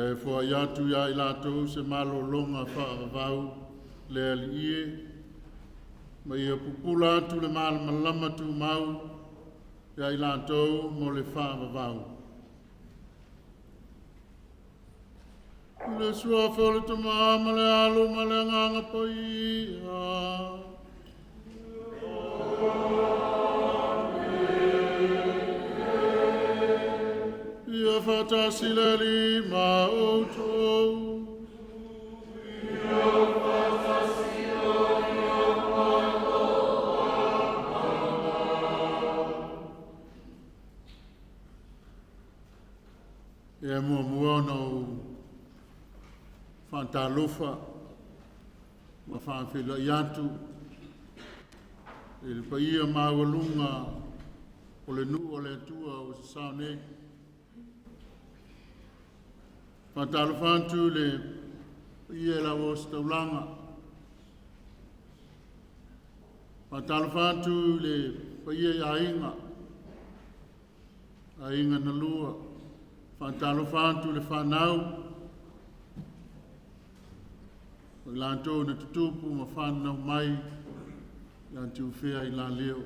e fo ya tu ya ilato se malo longa fa vau le ali ma ia pupula tu le mal malama tu mau ya ilato mo le fa vau le sua fo le tama ma le alu ma le nganga poi ia fata silali ma oto ia fata silali ma ia mua no fanta lufa ma fa filo yatu il paia ma walunga o le nu o le tua o sa ne Fatalofantu le ia la o staulanga. Fatalofantu le ia ainga. Ainga na lua. Fatalofantu le whanau. Lanto na tutupu ma whanau mai. Ian Tiufea Ilalio.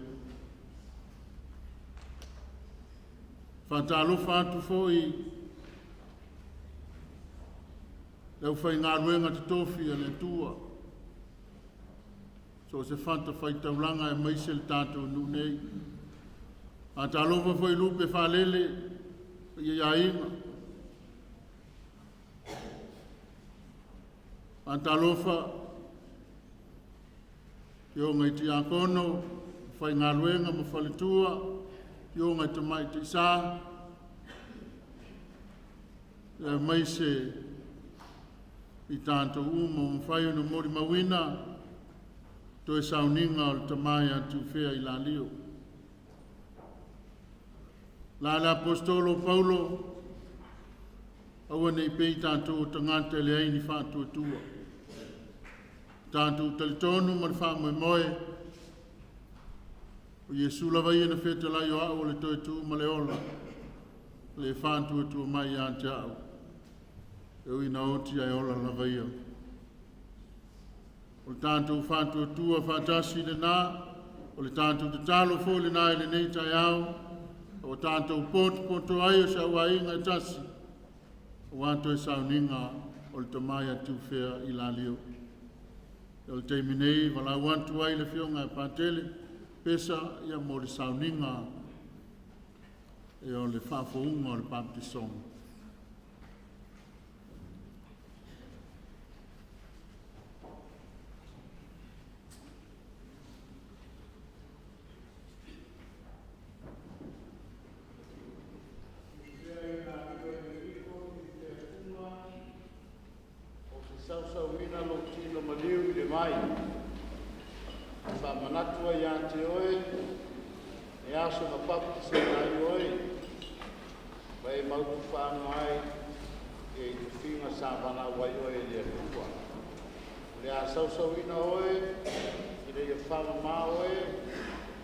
Fatalofantu foi Lau whai ngā ruenga te tofi a le tua. So se whanta whai taulanga e maise le tātou nu nei. A tā lofa whai lupe whalele i a inga. A tā lofa i o ngai ti a kono, whai ngā ruenga ma whale tua, i o ngai te mai te sā. E maise I tātou uma mwhai no mori mawina, to e sauninga o le tamai a Tiufea Ilalio. La le apostolo Paulo, aua nei pei tātou o tangata le aini whātua tua. Tātou talitonu ma le wha moe moe, o Iesu lava ia na wheta lai o au le toe tu ma le ola, le whātua tua mai a te au. Eu ina oti ai ola lava ia. O le tātou whātua tua whātasi le nā, o le tātou te talo fō le nā le nei tai au, o tātou poto ai o sa ua inga tasi, o wāto e sauninga o le tamai a Tiufea Ilalio. O le teimi nei, wala wantu ai le fionga e pātele, pesa ia mo le sauninga e o le whāfounga o le baptisonga. Manatua ia te oe, e aso na papu se nai oe, vai mautu whaanga ai, e i te whinga sa wana wai oe le kua. Le a sausau ina oe, i le ia whanga mā oe,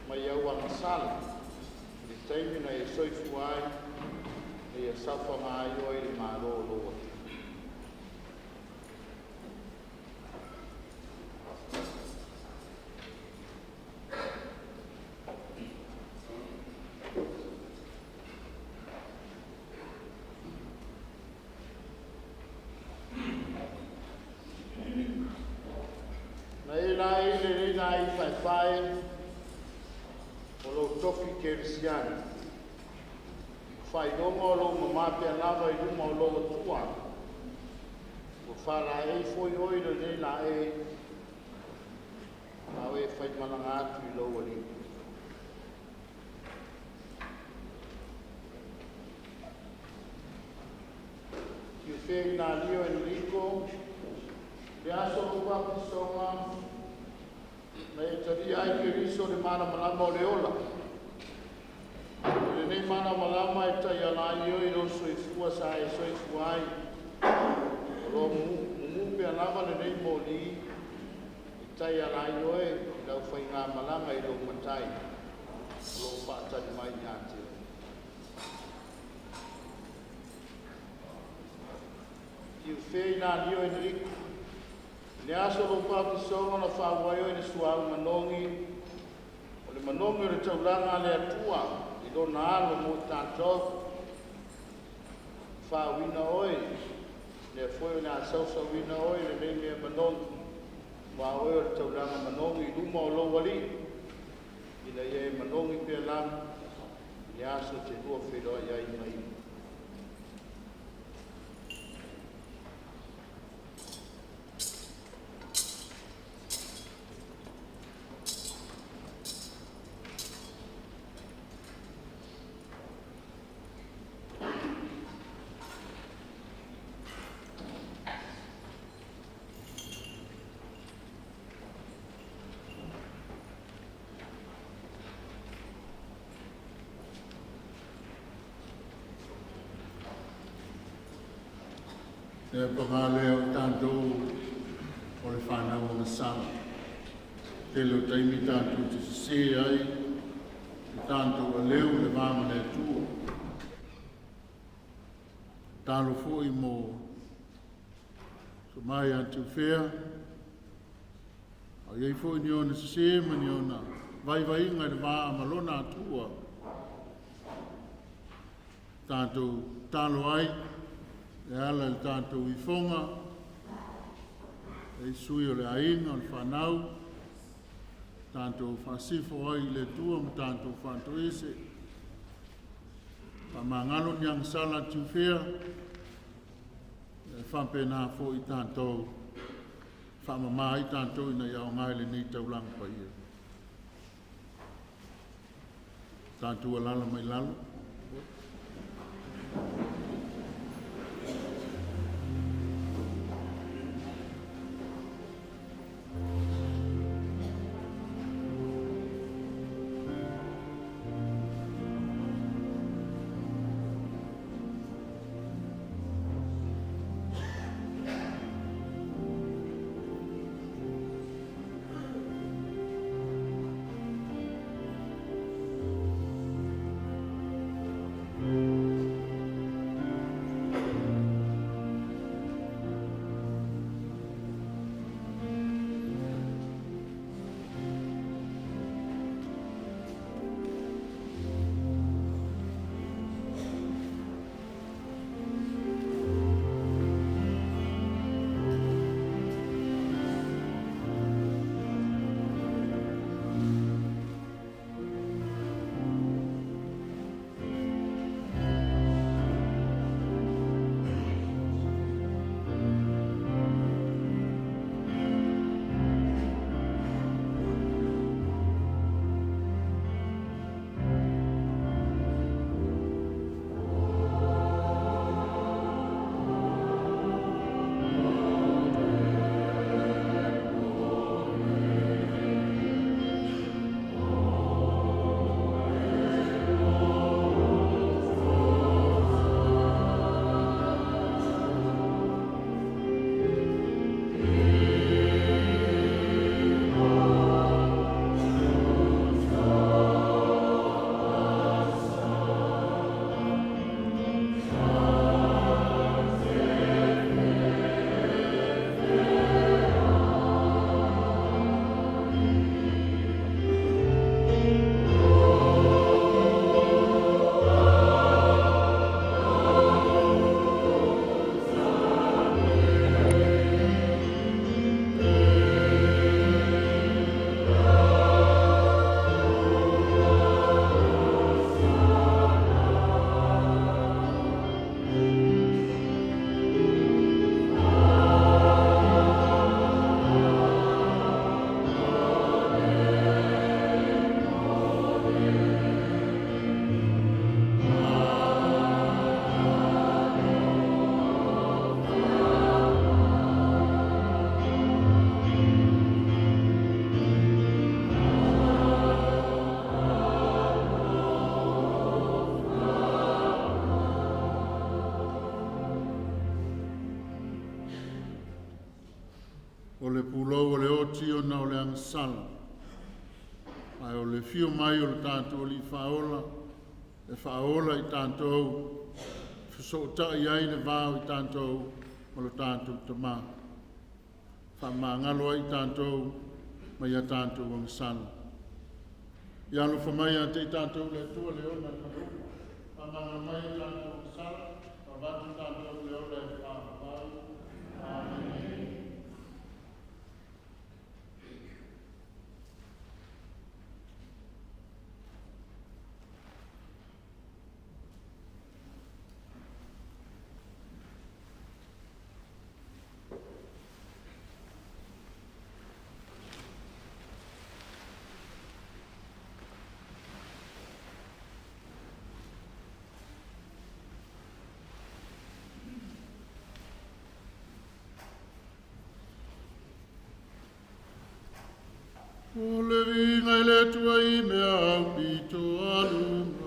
mai au anga sala. Le teimina e soifu ai, le ia sawhanga ai oe le mā roa loa. O lo toki kerisiani. Whai rongo lo mamapea lava I luma o lo tua. O whala e foi oiro ne la e. Au e whai malanga atu I lo wari. Tiufea Ilalio Eneliko Tiufea Fuga na e tari ai ke riso le mana malama o le ola. Le nei mana malama e tai alai o I roso I fua sa e so I fuai. Lo mumupe alama le nei moli I tai alai o e lau whai ngā malama I lo matai. Lo whaatari mai ngāte. Tiufea Ilalio Eneliko le aso lo papisonga na whaawaio e le suau manongi o le manongi o le tauranga le atua i lona alo mo tātou whaawina oi le foi o le asausauna oi le mei mea manongi wa oi o le tauranga manongi i luma o lo wali i le ie manongi pia lam le aso te lua whiroa iai mai. E pangale o tātou o le whanau o masana. Te lo taimi tātou te se ai, te tātou a leo le vāmane atua. Tālo fōi mo so mai a Tiufea. A iei fōi ni ona se ma ni ona vai inga le vā malona atua. Tātou tālo ai, e ala le tātou i whonga, e sui o le ainga o le whanau, tātou whasifo ai le tua mo tātou whanto ese, pa mangalo niang sala Tiufea, e whampena fo i tātou, whamama i tātou ina iau ngai le ni taulang pa ia. Tātou alala mai lalo. o le pulou o le oti o na o le angasala. Ai o le fio mai o le tātou li whaola, e whaola i tātou, fiso ta i ai le vāo i tātou, o lo tātou te mā. Whamangalo ai tātou mai a tātou ang sala. Ia lo whamai a te tātou le tua le ona karu. Whamanga mai a tātou ang sala. Whamatu tātou le ona e whamau. Amen. O le vinga i le tua I mea au pito alunga.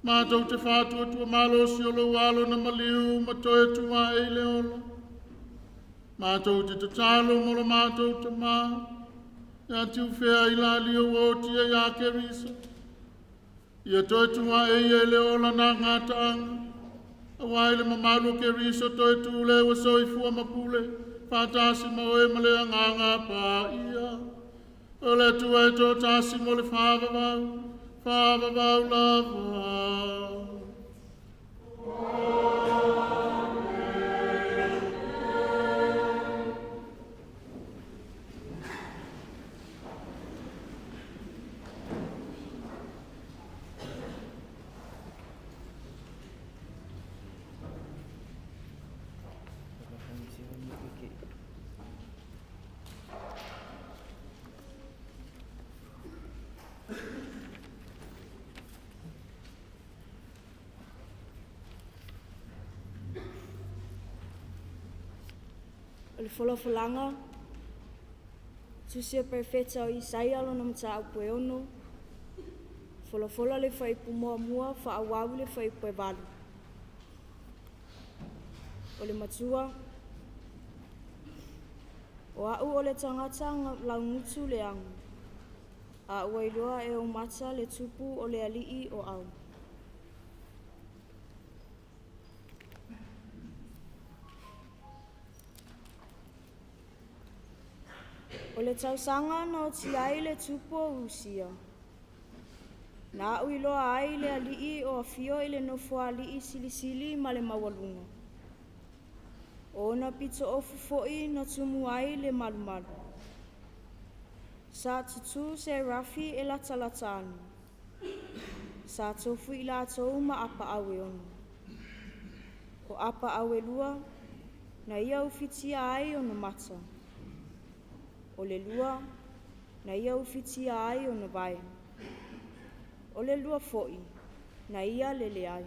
Mātou te whātua tua malo si o lo walo na maliu ma toe tua e le olo. Mātou te tatalo mo lo mātou te mā. Ia Tiufea Ilalio o tia ia kerisa. Ia toe tua e le ola na ngātaanga. Awaile ma malu kerisa toe tūle wa soifua mapule. Whātasi ma oe ma lea nganga pā ia. O le tua e tō tāsi mo le whāwawau. Father, thou lover. Le folafalanga, susia perfetsa o Isaia lo na mata au poe ono, Fola le fai pumua whaawawu le fai puevalu. O le matua, o au o le tangata laungutu le angu. A uailoa e o mata le tupu o le alii o au. O le tausanga na o tiai le tupu o usia. Na au iloa ai le alii o afio i le nofo alii silisili ma le mawalunga. O na pito o fufoi na tumu ai le malumalu. Sa tutu se rafi e la talatanu. Sa tofu i la tau ma apa awe onu. O apa awe lua, na ia ufitia ai o na mata. O le lua, na ia ufitia ai o na vai. O le lua foi, na ia lele ai.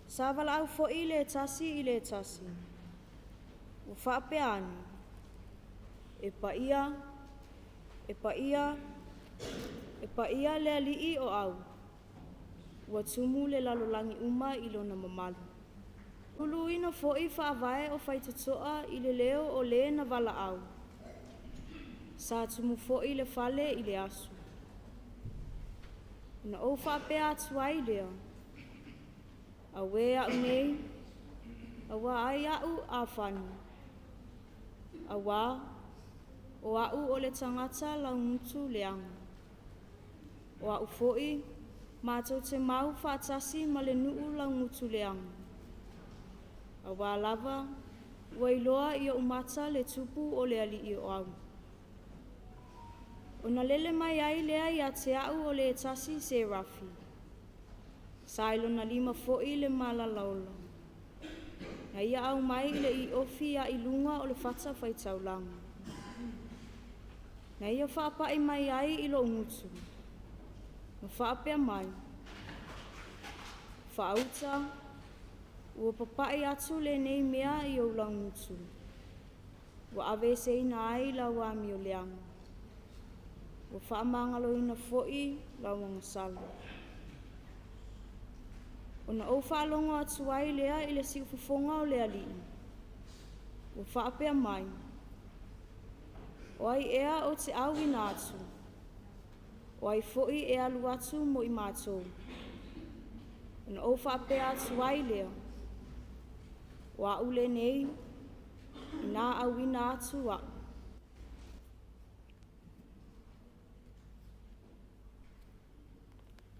Sa vala au foi le tasi i le tasi. O whaape ani. E pa ia le alii o au. Ua tumu le lalolangi uma i lona mamalu. Ulu ina foi whaavae o whaitatoa i le leo o le na vala au. Sa tumu foi le fale i le asu. Na o whaape atu ai lea. A we au nei, a wa ai au a whanu. A wa, o au o le tangata lau mutu le angu. O au foi, mātou te mau whaatasi ma le nuu lau mutu le angu. A wa lava, wailoa i o umata le tupu o le alii o au. O na lele mai ai lea i a te au o le tasi se rafi. Sailo na lima foi le mala laula. Na ia au mai le i ofi a ilunga o le fata fai taulanga. Na ia whaapai mai ai i lo ngutu. Ma whaapea mai. Whaauta, ua papai atu le nei mea i o lau ngutu. Ua avese ina ai lau ami o leanga. Ua whaamangalo ina foi lau mangasalo. O na o whaalongo atu ai lea i le siufufonga o lea lii. Ua whaapea mai. O ai ea o te au ina atu. O ai foi e alu atu mo i mātou. O na o whaapea atu ai lea. O a ule nei, i nā au ina atu a.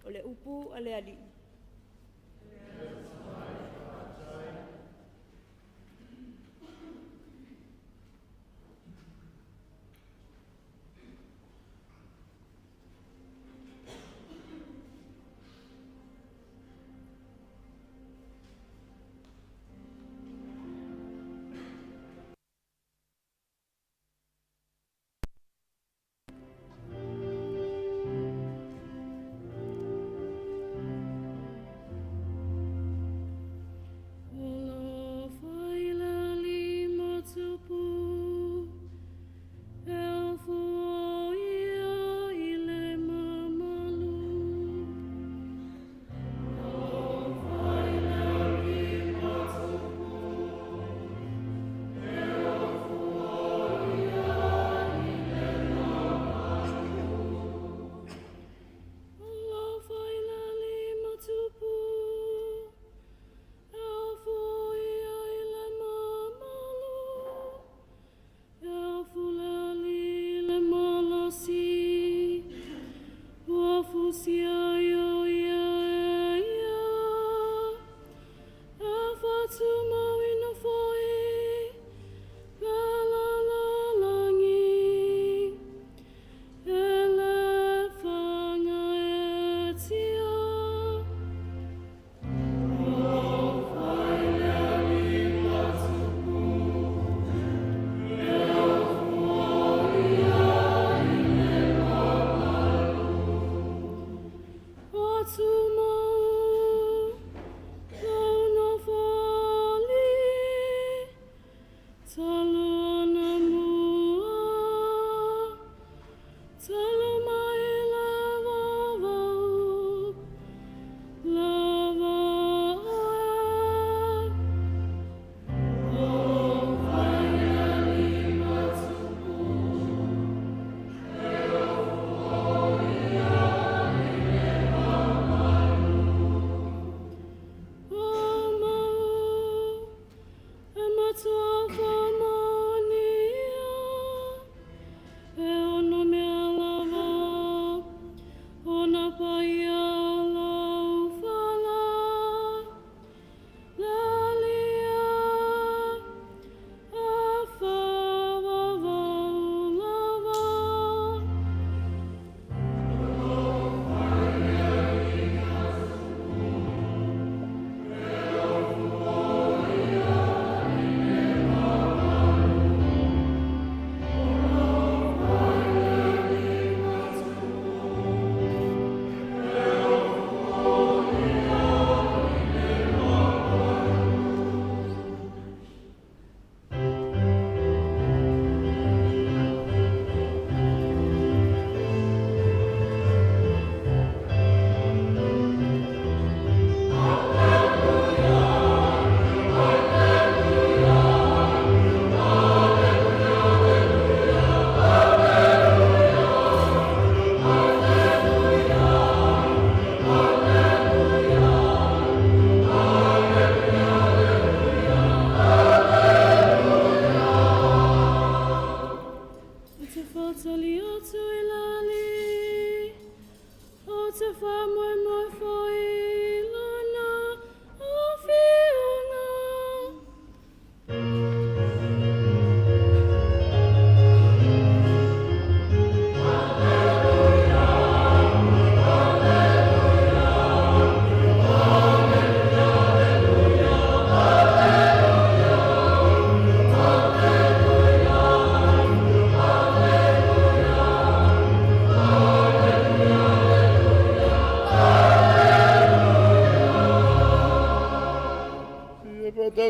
O le upu a lea lii.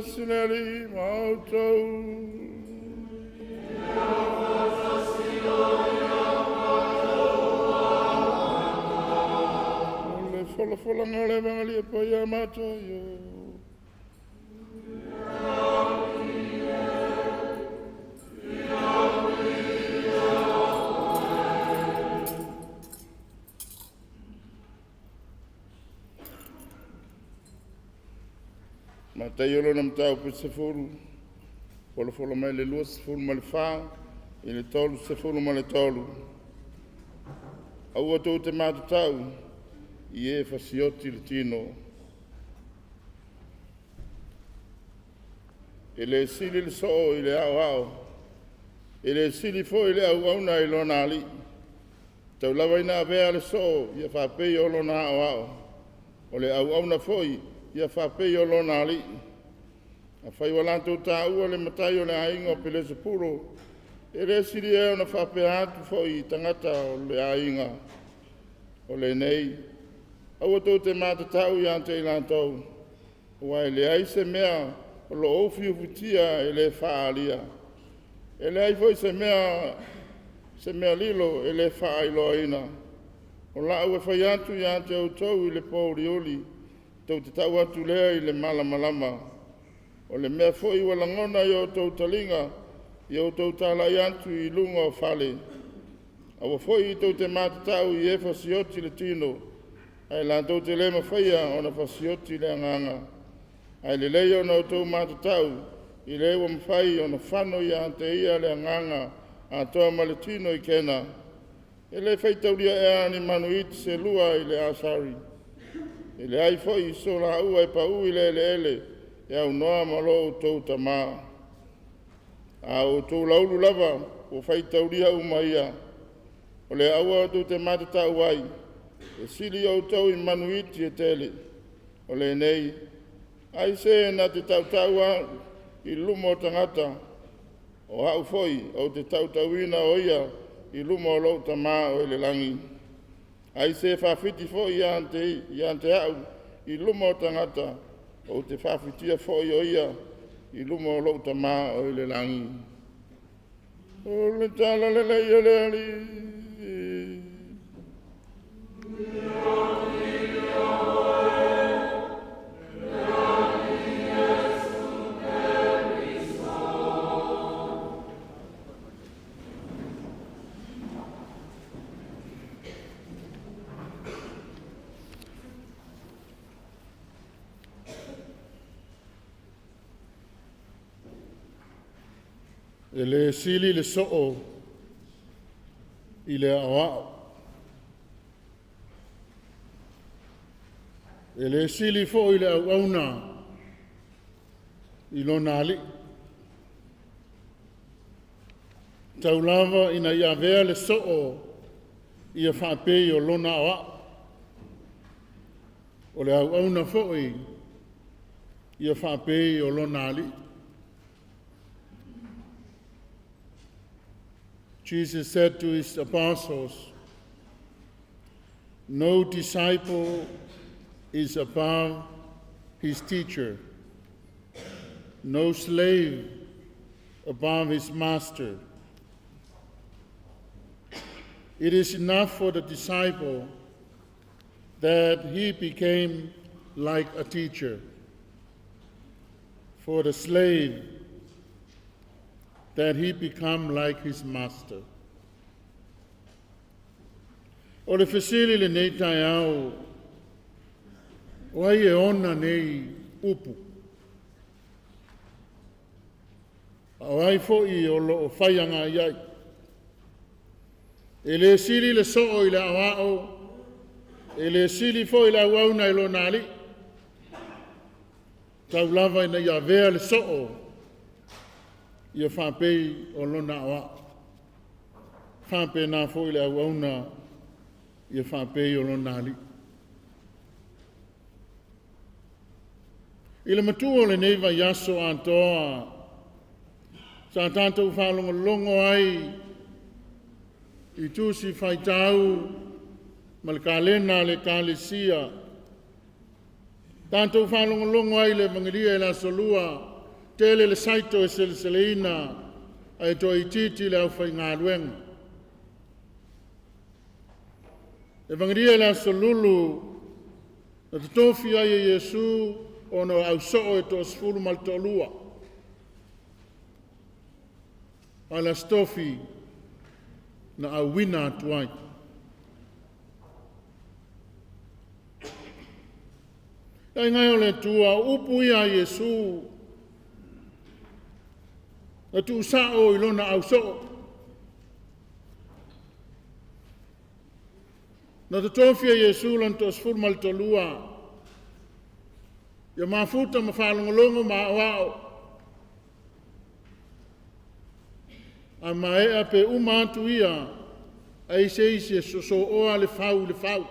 Sineri mautou. Le fola ngale bangali e poi amato yo. Matai olo nam tau pe se fulu. Fola mai le lua se fulu ma le wha. I le tolu se fulu ma le tolu. Au atou te matu tau. I e fasioti le tino. E le sili le so i le au au. E le sili fo i le au au na i lona ali. Tau lawa ina avea le so. Ia whapei o lona au au. O le au au na foi. Ia whapei o lona ali. A whai walantou tā ua le matai o le ainga o pele se puro. E re siri e o na whapea atu fwoi tangata o le ainga. O le nei. Aua tau te mata tau i ante i lantou. Ua e le ai se mea o lo ofi ufutia e le whaalia. E le ai fwoi se mea lilo e le whaailoaina. O la ua whai atu i ante au tau i le pōri oli. Tau te tau atu lea i le malamalama. O le mea fwoi walangona i o tau talinga. I o tau talai atu i lunga o whale. Awa fwoi i tau te matatau i e fasioti le tino. Ai lantou te lema whaia o na fasioti le anganga. Ai le lei o na o tau matatau. I le ewa mwhai o na whano i ante ia le anganga. A toa ma le tino i kena. E le whaitauria e ani manuiti se lua i le asari. I le ai fwoi i so la ua e pa ui le ele. E au noa malo o tau tamaa. A o tau laulu lava o whaitauria umaia. O le aua tu te matatau ai. E sili au tau i manuiti e tele. O le nei. Ai se na te tautaua i lumo o tangata. O hau foi o te tautauina o ia i lumo o lau tamaa o le langi. Ai se whawhiti foi i ante au i lumo o tangata. O te whawhitia foi o ia i lumo o lau tamaa o le langi. O le tala le lei o le ali. E le sili le so'o i le awao. E le sili fo i le auauna i lona ali. Taulava ina ia vea le so'o ia whapei o lona awao. O le auauna fo ia whapei o lona ali. Jesus said to his apostles, "No disciple is above his teacher, no slave above his master. It is enough for the disciple that he became like a teacher, for the slave that he become like his master." O le fesili le nei tai au, o ai e ona nei upu. O ai fo'i o lo o whaianga iai. E le sili le so'o i le awao, e le sili fo'i le auauna i lo nali. Tau lava ina ia vea le so'o, ia whapei o lona awa. Whapei nā fo i le auauna, ia whapei o lona ali. I le matua o le neiva yaso antoa, sa tātou whalongo longo ai, i tūsi whaitau, ma le kālena le kālesia. Tātou whalongo longo ai le mangiria e la solua, tele le saito e seleina, ai to i titi le au whai ngā ruenga. Evangelia la solulu, na te tofi ai e Yesu, ono au so'o e to sfuru mal tolua. Ala stofi, na au wina atuai. Ai ngai o le tua, upu ia Yesu, na tu sa'o ilona au so'o. Na te tofia Yesu lan tos furmal tolua. Ia mafuta ma whalongolongo ma awao. A maea pe umatu ia, ai seise so oa le fau le fau.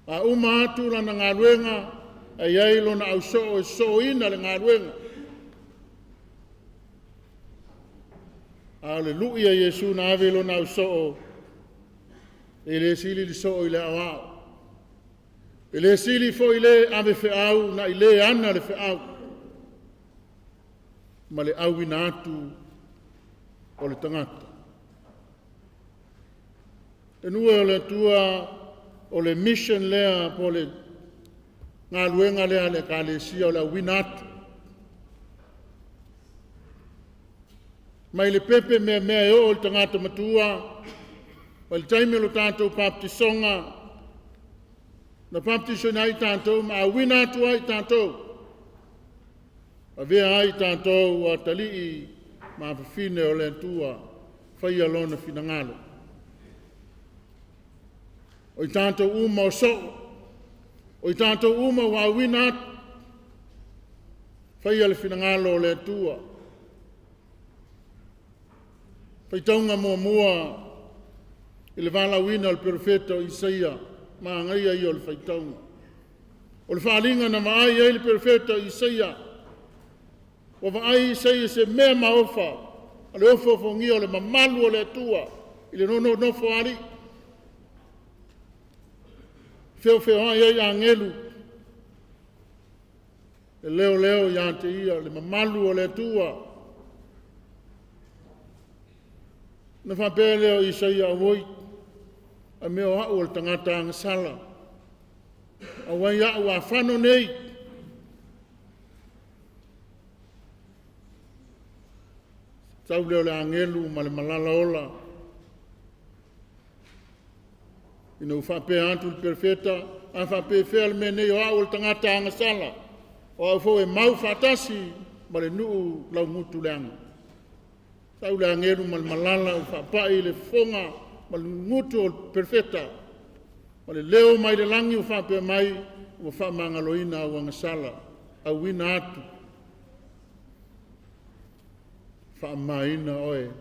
A umatu lana ngā ruenga, ai ai lona au so'o e so ina le ngā ruenga. Aleluia Yesu na ave lona au so'o, e le sili li so'o i le awao. E le sili fo i le ave fe'au, na i le ana le fe'au. Ma le auina atu o le tangata. E nua o le tua o le mission lea po le ngā luenga lea le kālesia o le auina atu. Mai le pepe mea e o le tangata matua, ma le taime lo tātou baptisonga, na baptisona ai tātou, ma auina atu ai tātou. A vea ai tātou a talii ma whine o le tua whaia lona whina O i tātou uma o so, o i tātou uma o awina whaia le whina ngalo o le tua. Whaitaunga mua i le wala wina o le profeta o Isaia, ma ngai ai o le whaitaunga. O le whaalinga na maai ai le profeta o Isaia, o vai sei se me maofa ale ofo fongi o le mamalu o le tua i le no fo ali feo ai angelu e leo ia te ia le mamalu o le tua na fa pele o Isaia voi a me o o le tangata ang sala a wai a wa fano nei tau leo le angelu ma le malala ola. Ina uwhape antu le perfeta, a whape whea le menei o au le tangata anga sala. O au fo e mau whatasi ma le nuu lau ngutu leanga. Tau le angeru ma le malala o whapai le fonga ma le ngutu o perfecta. Ma le leo mai le langi o whapea mai o whamangaloina o angasala au wina atu. Whamaina oe.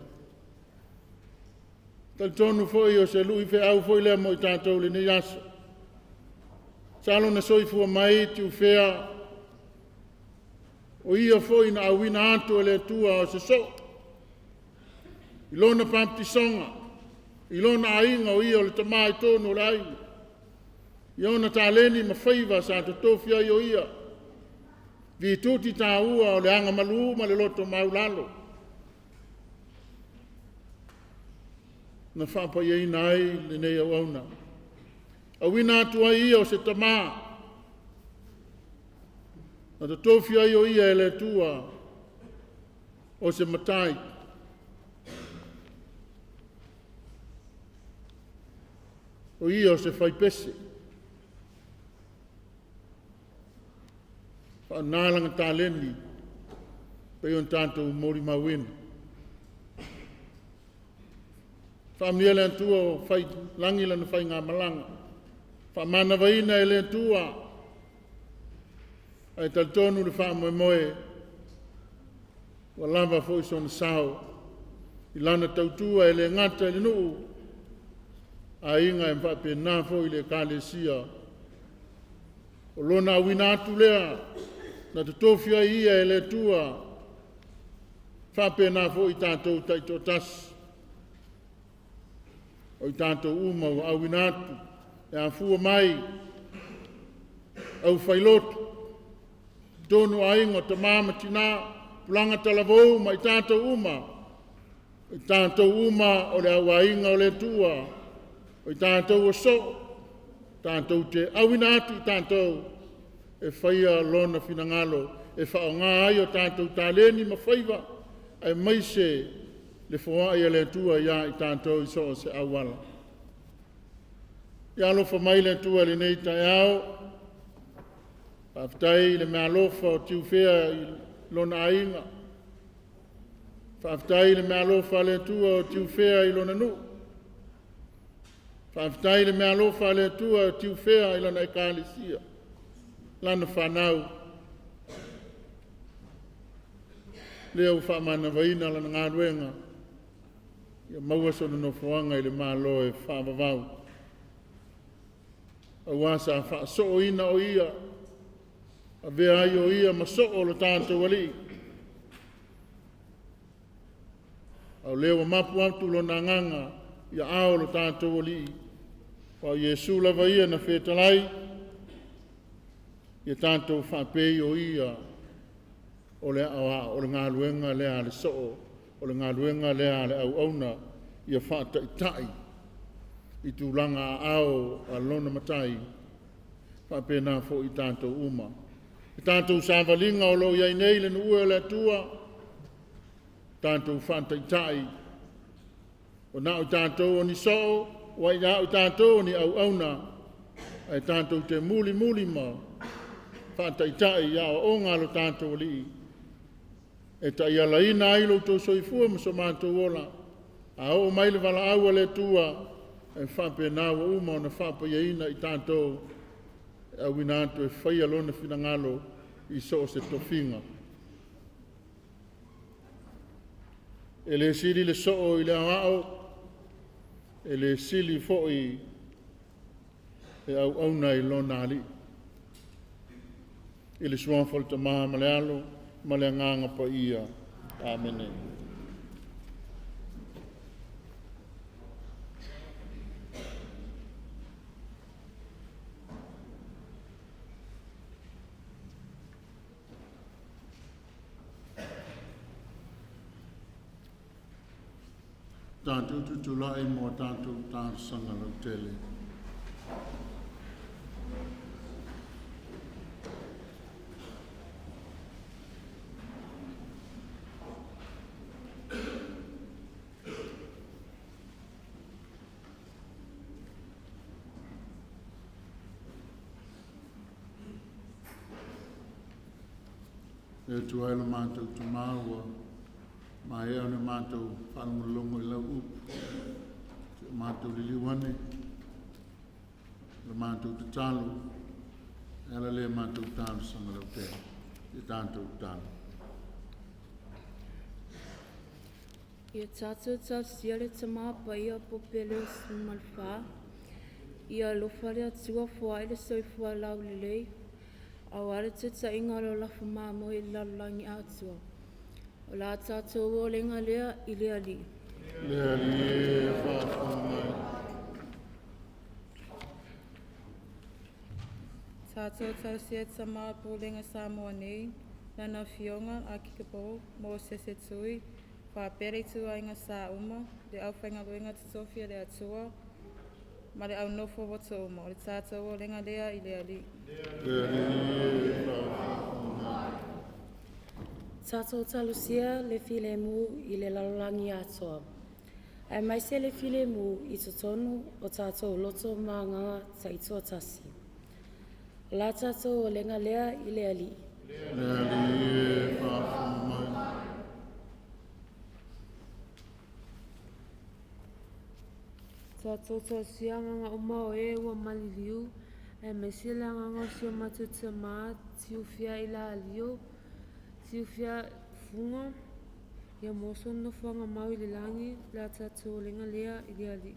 Tal tonu foi o se lui fe au foi le mo i tātou le nei aso. Salo na soifua mai Tiufea o ia foi na awina atu le tua o se so. Ilona pamtisonga, ilona ainga o ia o le tamai tonu o le ainga. Iona tāleni ma whaiva sa te tofia i o ia. Vi tuti tā ua o le anga malu ma le loto maulalo. Na whapa iei nai le nei au auna. A wina atua ia o se tamā. Na te tofia i o ia e le tua o se matai. O ia o se whaipese. Whanalanga tāleni pe on tātou mori mawina. Whamia le antua o whai langila na whai ngā malanga. Whamana waina e le antua. Ai taltonu le whamoe moe. Wa lava fo iso na sao. Ilana tautua e le ngata e le nuu. A inga e whape nā fo i le kālesia. O lona awina atu lea. Na te tofia ia e le tua. Whape nā fo i tātou taito tasi. O i tātou uma o awina atu. E a fua mai. Au whailotu. Tonu ainga te māma tina. Pulanga talavou ma i tātou uma. I tātou uma o le awa inga o le tua. O i tātou o so. Tātou te awina atu i tātou. E whaia lona finangalo. E whao ngā ai o tātou tāleni ma whaiva. E maise le whoa ia le tua ia i tātou i so se awala. Ia alofa mai le tua le nei tai au. Whaftai le mea alofa o Tiufea i lona ainga. Whaftai le mea alofa le tua o Tiufea i lona nu. Whaftai le mea alofa le tua o Tiufea i lona ekalisia. Lana whanau. Leo whamana waina lana ngā ruenga. Ia maua sona no whawanga i le mālo e whamavau. A wasa wha so ina o ia. A vea ai o ia ma so o lo tātou wali. Au leo mapu atu lo na nganga ia ao lo tātou wali. Wa Yesu lava ia na whetalai. Ia tātou whapei o ia. O le awa, o le ngā luenga lea le so o le ngā luenga lea le au auna. Ia whata i tai. I tūlanga ao a lona matai. Whape nā fo i tātou uma. I tātou sāwalinga o lo iai nei le nuua le tua. Tātou whata i tai. O nā o tātou o ni so, o i nā o tātou o ni au auna. Ai tātou te muli ma. Whata i tai ia o ngā lo tātou li. E ta ia laina ai lo tō soifua ma so mātou ola. A o mai le wala aua le tua. E whape nā wa uma o na whapa ia ina i tātou. A wina atu e whaia lona finangalo i so se tofinga. E le sili le so i le awao. E le sili foi e au auna i lona ali. I le suanfol ta maha malealo, male nganga pa ia. Amen. Tātou tutulai mo tātou tāsanga lau tele. e tu ai le mātou tu māua, ma ea ne mātou whanumulongo i lau upu, te mātou liliwane, le mātou te talo, e ala le mātou talo sanga lau te, te tātou talo. Ia tātou tā siale ta māpa ia popele o simalwha. Ia lofa rea tua fua ele soifua lau lelei. Aware te ta inga lo lafa māmo i lalangi atua. O la tātou o lenga lea I lea li. Lea li e whawhangai. Tātou tau sia ta māpa o lenga Samoa nei. Nana fionga a kikapo mo sese tui. Whapere tu a inga sa uma, le au whainga luenga tutofia le atua, ma le au nofo wata uma, o le tātou o lenga lea I lea li. Lea li e whawhangai. Tātou talusia le file mu I le lalolangi atoa. Ai mai se le file mu I totonu o tātou loto maanga ta itoa tasi. La tātou o lenga lea I lea li. Lea li e whawhangai. Tātou tā sianga uma o e ua maliliu, e me sila nganga sio matuta mā, Tiufea Ilalio, Tiufea Fuga, ia moso no whanga mau I le langi, la tātou lenga lea I lea li.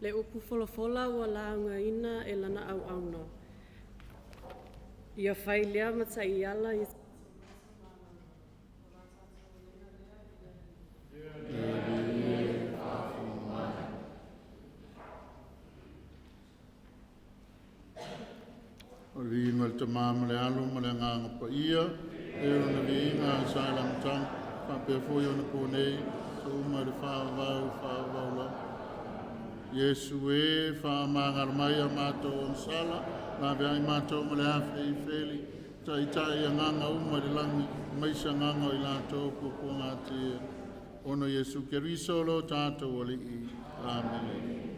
Le upu folafola ua launga ina e lana au auna. Ia whai lea mata I ala I O ringa le tamama le alo ma le nganga pa ia, e o na ringa a sa lam tang, whapea fwoi o na pōnei, so uma le whāwau la. Yesu e whāmangar mai a mātou on sala, la vea I mātou ma le hawhi I wheli, tai a nganga uma le langi, maisa nganga I lātou po ngā te ono Yesu Keriso lo tātou o li I. Amen.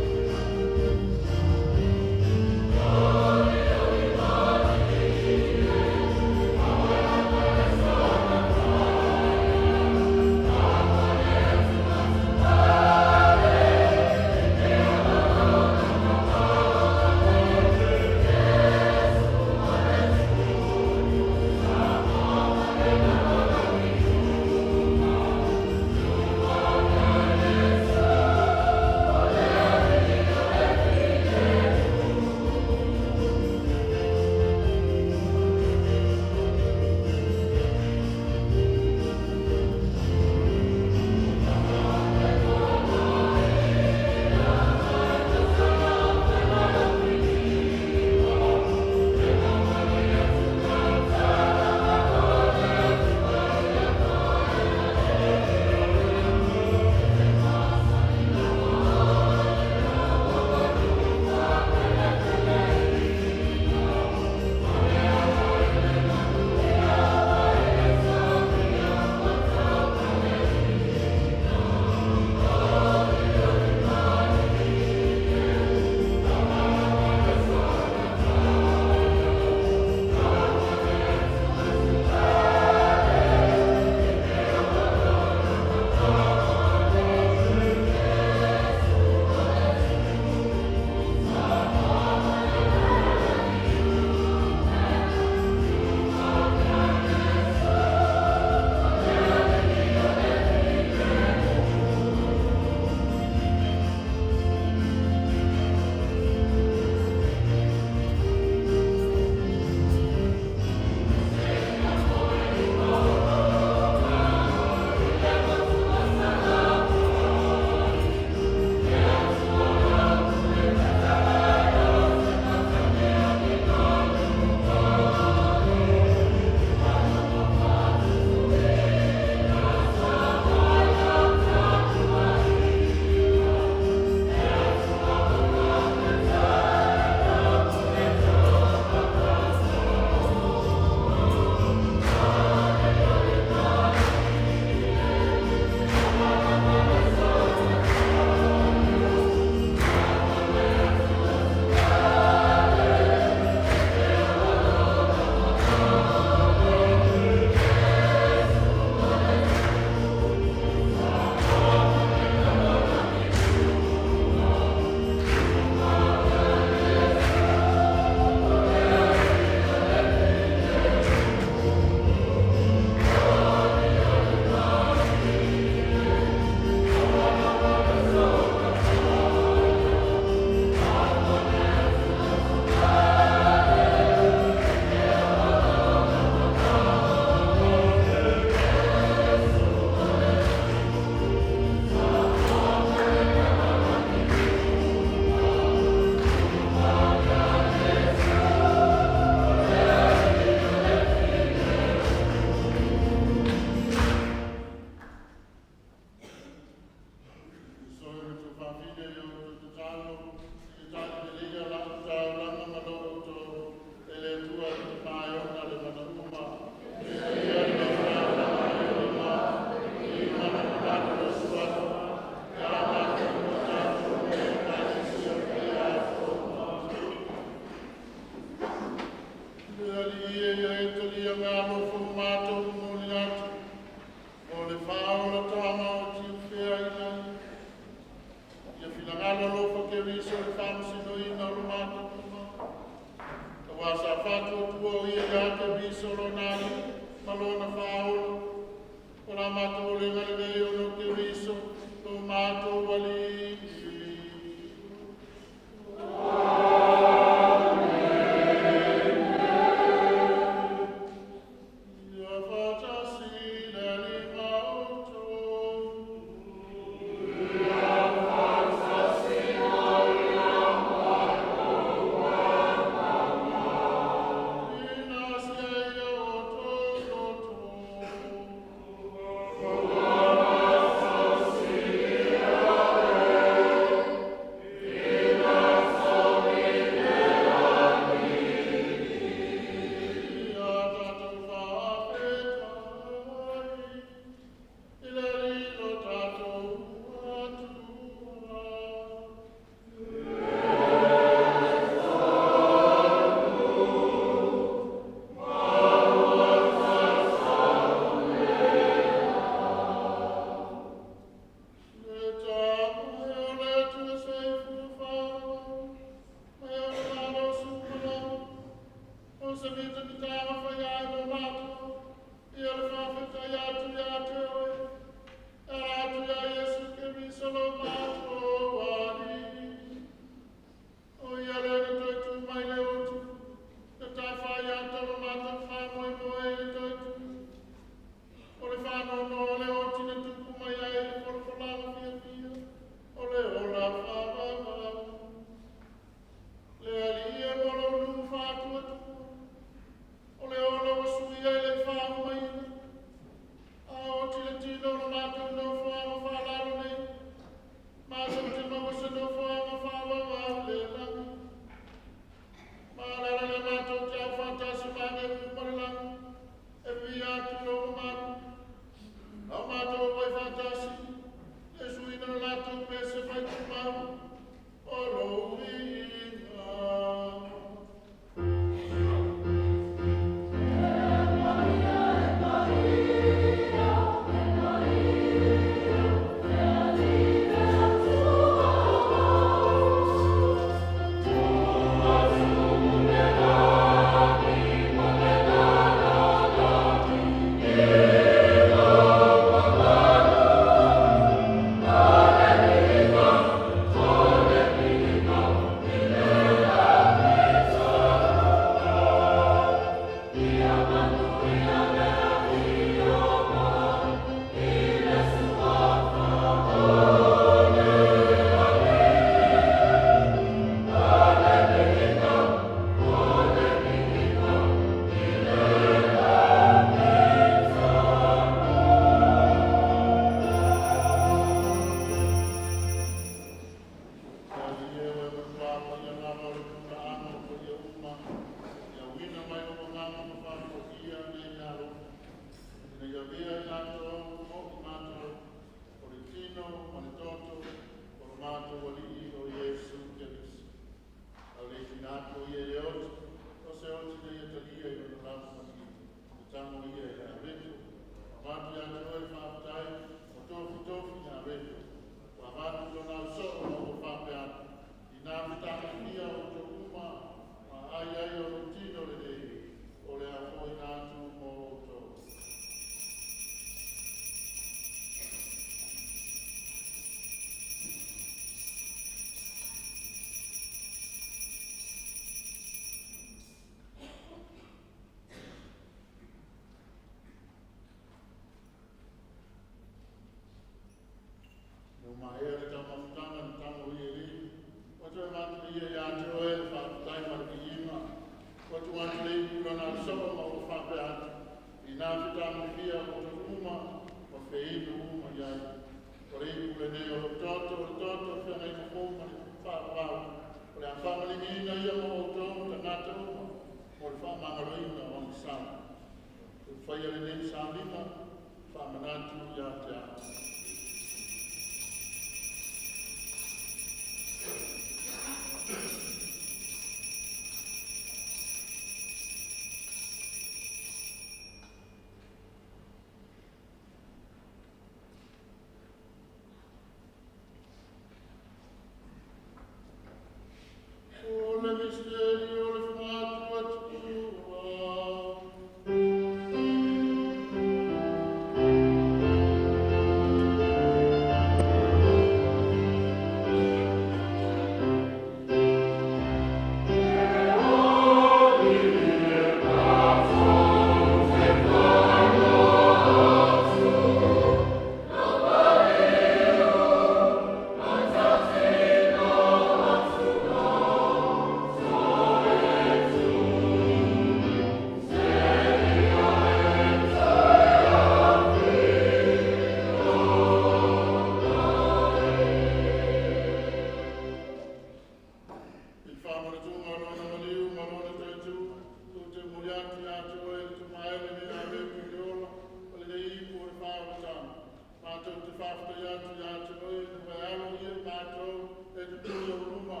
whafta iatu iatu oi, na wai alo ia mātou, e te tui o ruma,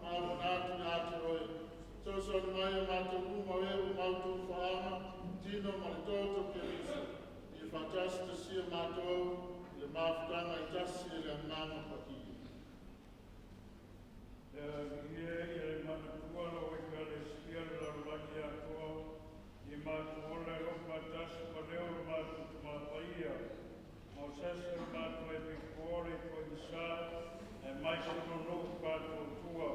māu nātu iatu oi. So ni mai e mātou ruma e o mātou whaanga, tino ma le tōtou ke riso. I whatasi te sia mātou, i le māwhutanga i tasi e le ngāma paki. Ia e mana kuala o i kare skia la rulaki a koa, i mātou ole o patasi pa leo o mātou tumapaia. Mo sese o mātou e pikore ko i sa, e mai se no nuku mātou tua.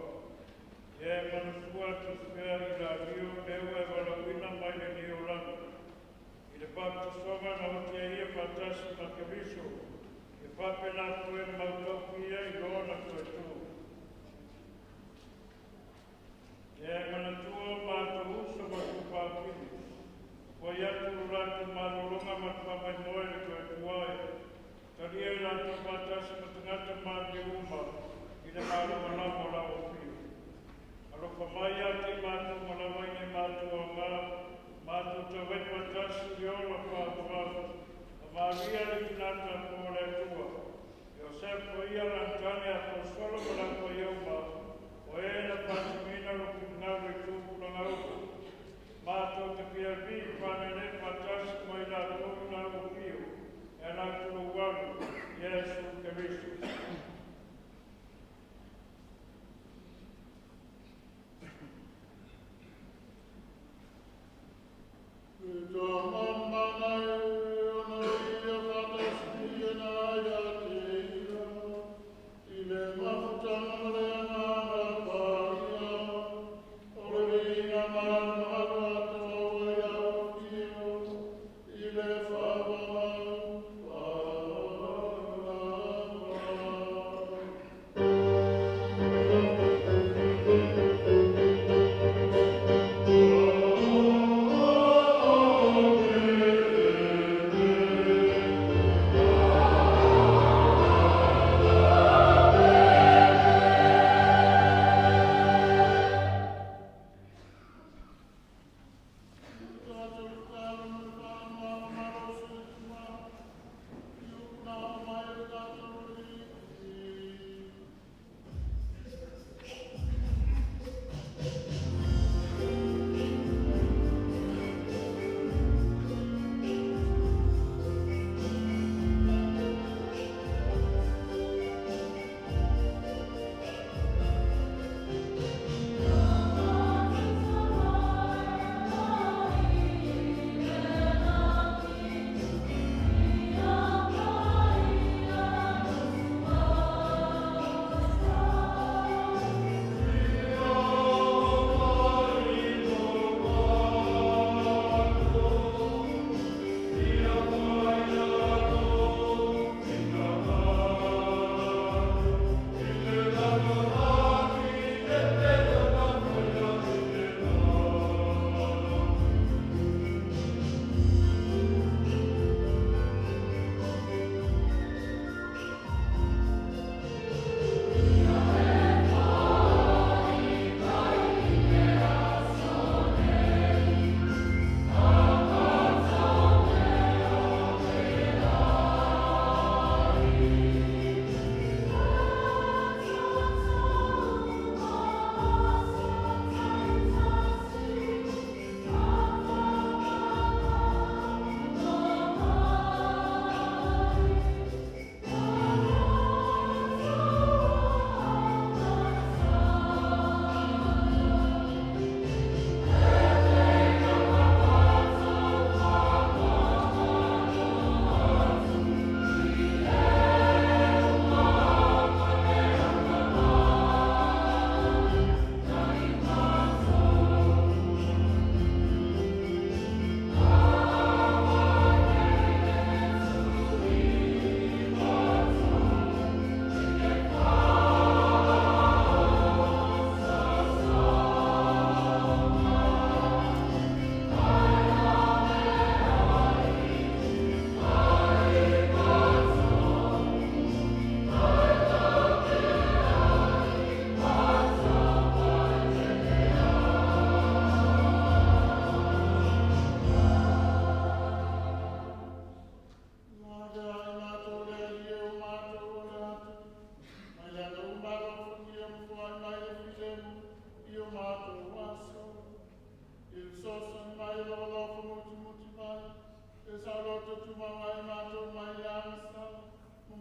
Ia e mana kua Tiufea Ilalio Eneliko e walawina mai le ni o lana. I le papa songa na o tia ia patasi ma ke viso, e pape na koe mātou pia i lona koe tū. E mana tua mātou uso ma tu pāpini. Ko iatu ratu marolonga ma tu mamai moe le koe tuai. Taria i ratu patasi ma tangata māti uma i le marama lamo lao pio. Alofa mai ati mātou malawai ne mātou a ngā, mātou tawai patasi i ola pāpurau. A Maria le tinata kōle tua. E o sepo ia rantane a kōsolo malako i oma. O e na pasimina lo kinawe tūpuna ngauka. Mātou te PLB whanene patasi mai nā tōna o pio. E nā tūru waru, Iesu Kerisu. Tō mamana e ona ia whatasi e nā ia te ira. I le mawhutanga le ngāna pāia. O le ina mana haru ato e au kio. I le whawamau, whawamau.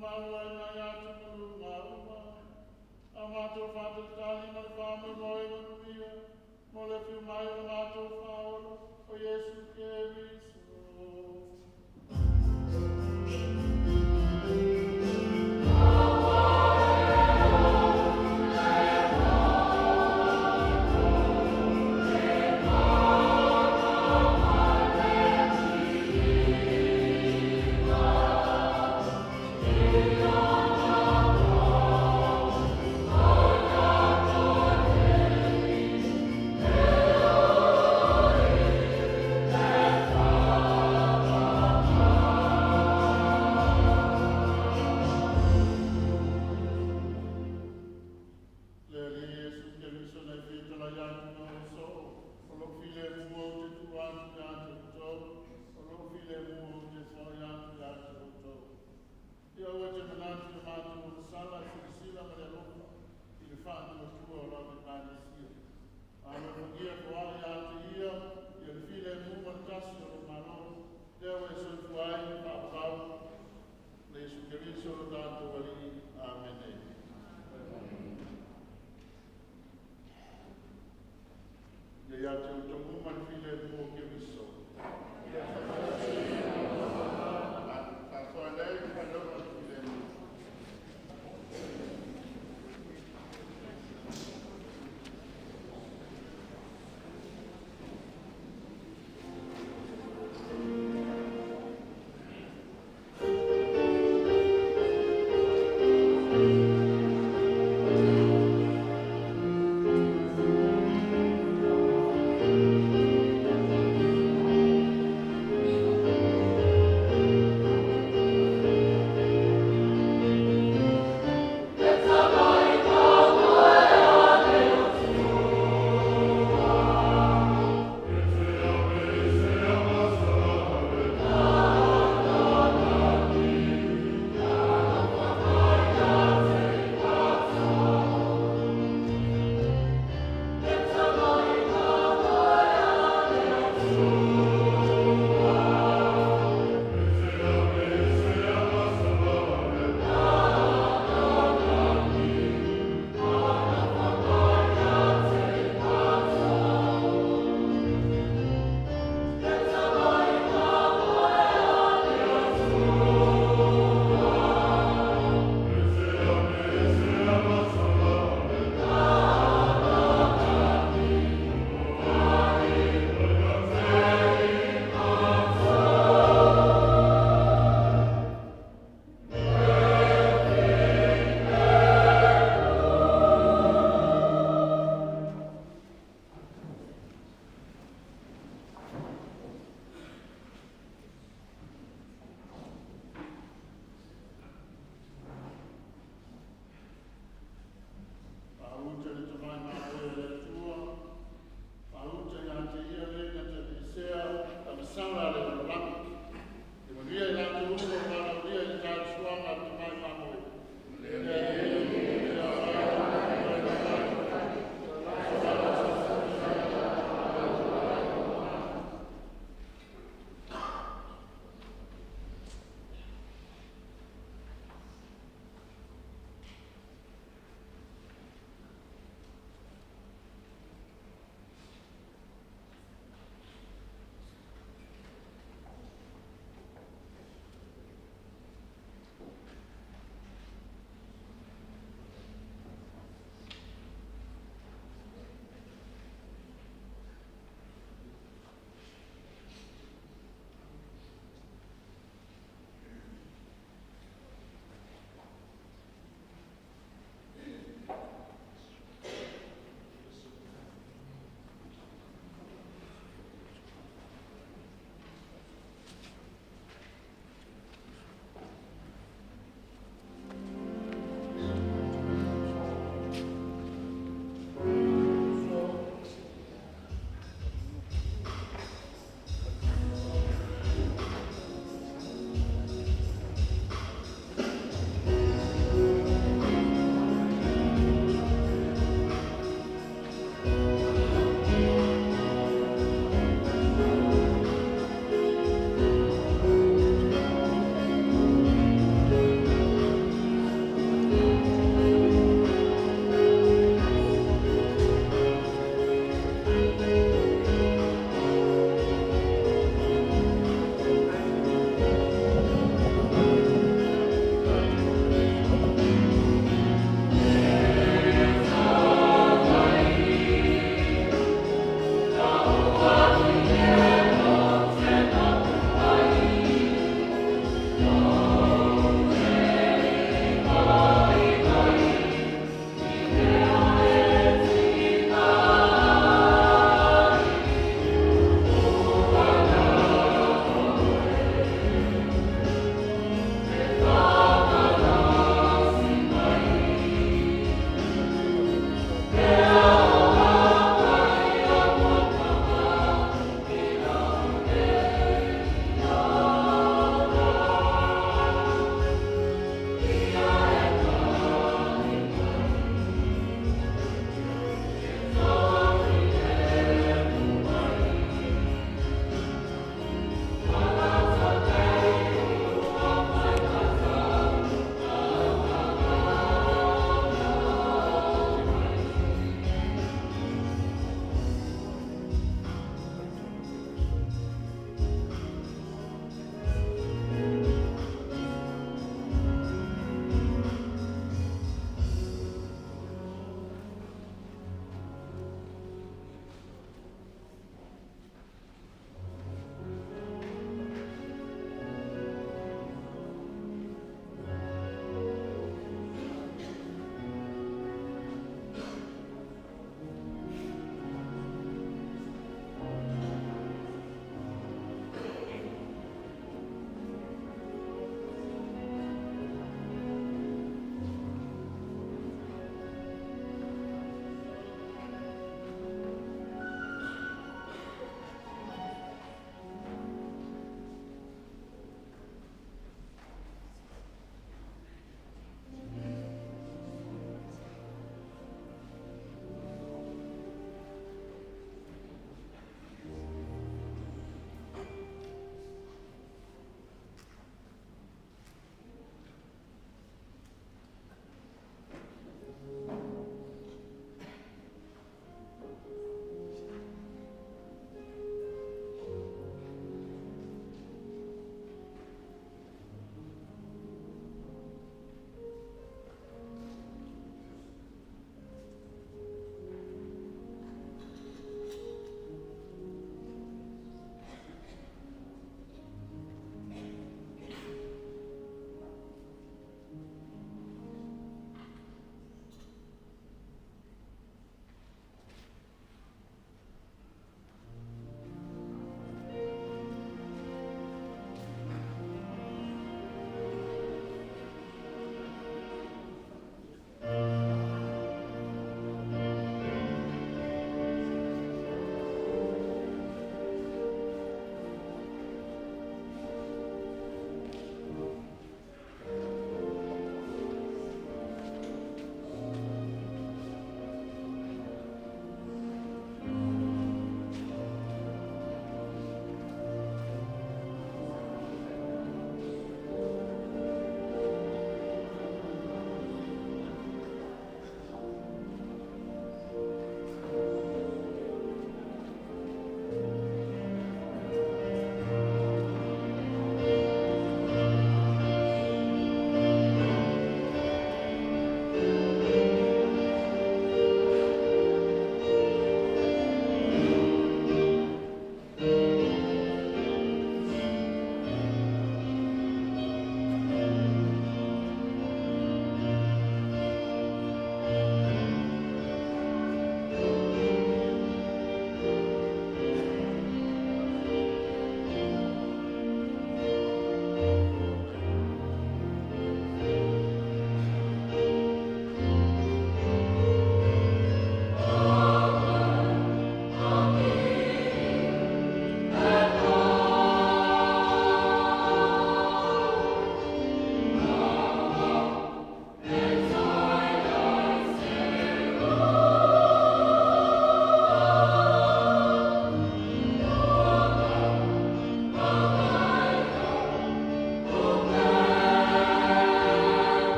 Maua ina ia te mulu ngā uma. A mātou whātou tāli ma le whāmui moe manuia. Mo le whiu mai o mātou whāola o Yesu Keriso.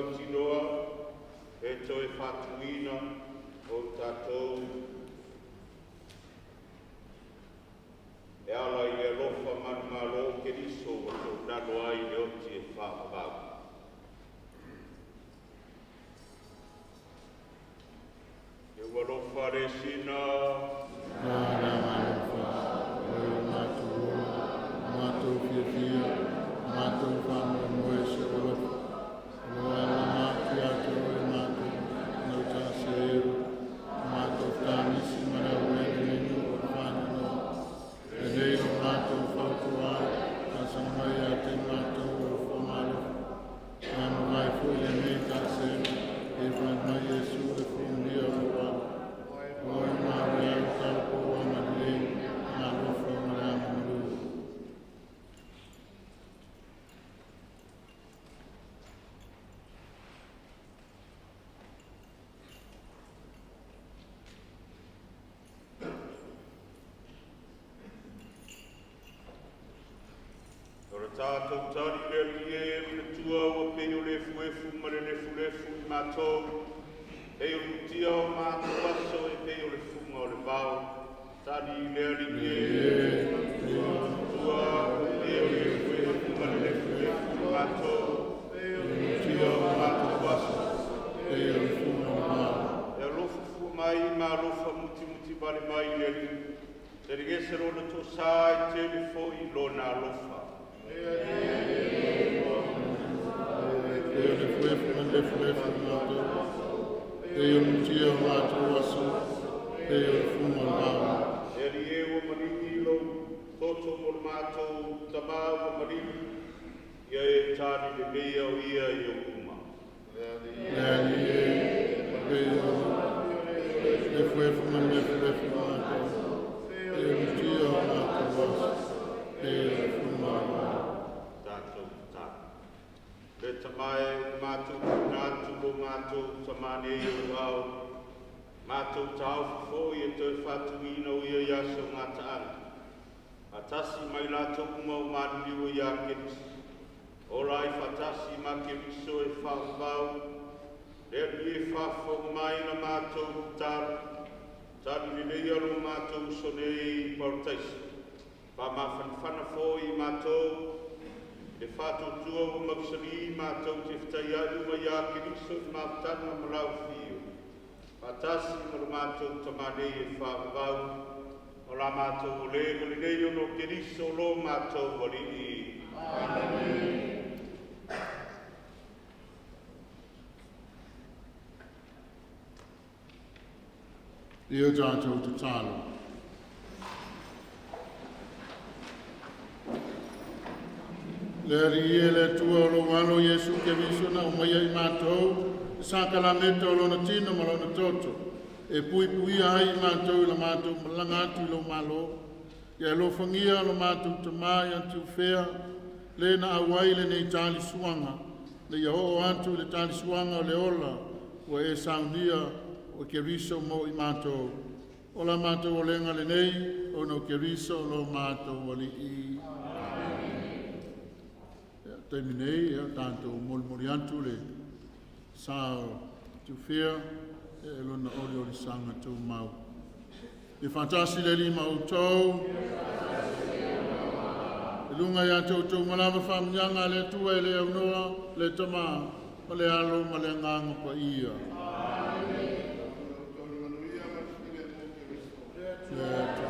mautinoa, e toi whatuina o tātou. E ala i le lofa manumalo ke riso o tō nano ai le oti e whāpau. E ua lofa re sina. Nāra malofa, o mātou ora, mātou whiawhia, mātou whāmoe se olofa. Loa la mātou atou e mātou, nau tāse eru, mātou tānisi marau e nenu o whānano. E nei o mātou whautua, tāsa mai a te mātou o whamaro. Āma vai fui e nei tāse eru, e whanmai e sure whunia o wau. Oi māre au tau o amarei, ngā lofa mara amaru. Ora tātou tari le rie, le tua o peo le fuefu, mare le fulefu i mātou. Peo lutia o mātou aso e peo le funga o le vau. Tari le rie, le tua o peo le fuefu, mare le fulefu i mātou. Peo lutia o mātou aso, peo le funga o le vau. E alofa fu mai, ma alofa muti muti vale mai le rie. Te rigese rona to sai te le fo i lona alofa. Peo le fuefu, ma le fulefu i mātou. Peo lutia o mātou aso, peo le funga o le vau. E rie o marini lo, toto mo le mātou tamā o marini. Ia e tāni le mea o ia i o kuma. Lea rie, peo le fuefu, ma le fulefu i mātou. Peo lutia o mātou aso, peo le funga o le vau. Tātou tā. Le tamae o mātou nātu lo mātou tamane i o au. Mātou tāu fo i e toi whatuina o ia iaso ngā taanga. A tasi mai lātou uma o māniu o ia kerisi. Ora i whatasi ma keriso e whāwhau. Le rie whāwhau mai na mātou tāru. Tāru ni leia lo mātou sonei i pautaisi. Whamawhanwhana fo i mātou. E whātou tua o mausari mātou te whtai atu mai a keriso i mātana malau whio. Whatasi mo le mātou tamanei e whāwhau. O la mātou o le nei ono keriso lo mātou wali i. Amen. Ia tātou te tālo. Le rie le tua o lo walo Yesu ke visona o mai ai mātou, sa kalameta o lona tino ma lona toto, e pui pui ai mātou la mātou malanga atu lo malo, ia lo fangia lo mātou tamai an Tiufea, le na awai le nei tali suanga, le ia o atu le tali suanga o le ola, o e saunia o ke riso mo i mātou, o la mātou o lenga le nei, o no ke riso lo mātou wali i. Terminei, tanto molmoriantu le sao Tiufea e lona ori sanga tau mau. E fantasi le lima o tau. E lunga ia tau malama whamnyanga le tua e le aunoa, le tama, ma le alo, ma le nganga pa ia. Amen.